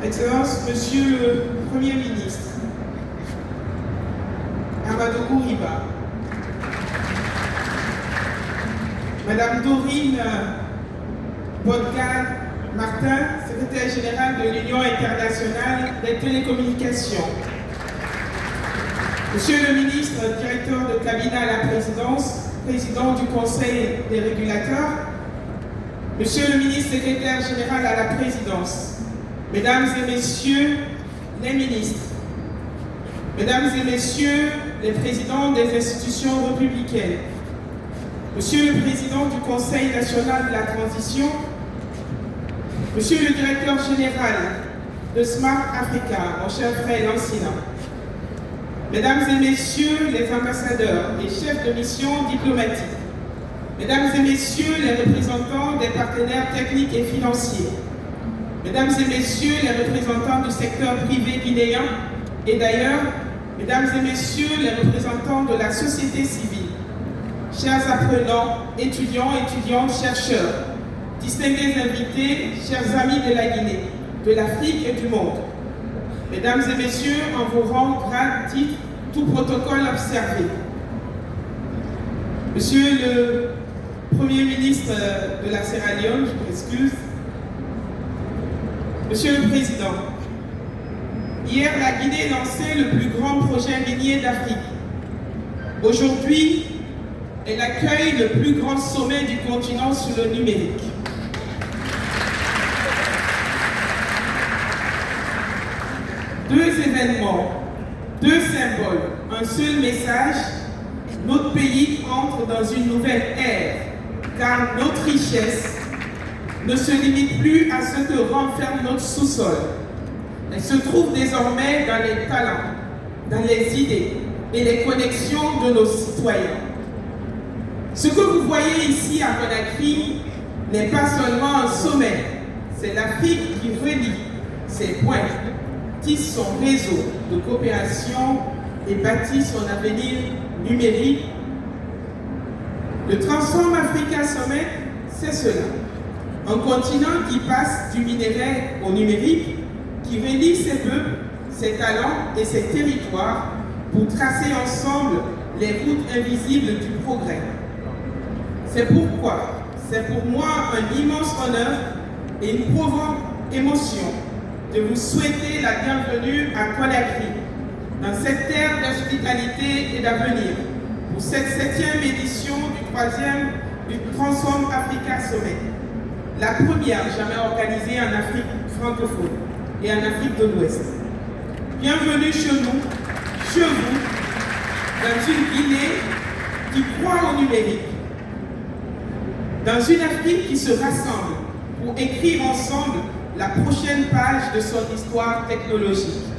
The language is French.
Excellence, Monsieur le Premier ministre, Amadou Riba, Madame Dorine Bodgal-Martin, secrétaire générale de l'Union internationale des télécommunications, Monsieur le ministre, directeur de cabinet à la présidence, président du Conseil des régulateurs, Monsieur le ministre, secrétaire général à la présidence, Mesdames et Messieurs les ministres, Mesdames et Messieurs les présidents des institutions républicaines, Monsieur le Président du Conseil national de la transition, Monsieur le Directeur général de Smart Africa, mon cher frère Lancina, Mesdames et Messieurs les ambassadeurs et chefs de mission diplomatiques, Mesdames et Messieurs les représentants des partenaires techniques et financiers, Mesdames et Messieurs les représentants du secteur privé guinéen et d'ailleurs, Mesdames et Messieurs les représentants de la société civile, chers apprenants, étudiants, étudiantes, chercheurs, distingués invités, chers amis de la Guinée, de l'Afrique et du monde, Mesdames et Messieurs, en vos rangs, grades, titres, tout protocole observé, Monsieur le Premier ministre de la Sierra Leone, je m'excuse, Monsieur le Président, hier la Guinée lançait le plus grand projet minier d'Afrique. Aujourd'hui, elle accueille le plus grand sommet du continent sur le numérique. Deux événements, deux symboles, un seul message, notre pays entre dans une nouvelle ère, car notre richesse ne se limite plus à ce que renferme notre sous-sol. Elle se trouve désormais dans les talents, dans les idées et les connexions de nos citoyens. Ce que vous voyez ici à Conakry n'est pas seulement un sommet, c'est l'Afrique qui relie ses points, tisse son réseau de coopération et bâtit son avenir numérique. Le Transform Africa Summit, c'est cela. Un continent qui passe du minéraire au numérique, qui relie ses peuples, ses talents et ses territoires pour tracer ensemble les routes invisibles du progrès. C'est pourquoi, c'est pour moi un immense honneur et une profonde émotion de vous souhaiter la bienvenue à Conakry, dans cette terre d'hospitalité et d'avenir, pour cette 7e édition du Transform Africa Summit, la première jamais organisée en Afrique francophone et en Afrique de l'Ouest. Bienvenue chez nous, chez vous, dans une Guinée qui croit au numérique, dans une Afrique qui se rassemble pour écrire ensemble la prochaine page de son histoire technologique.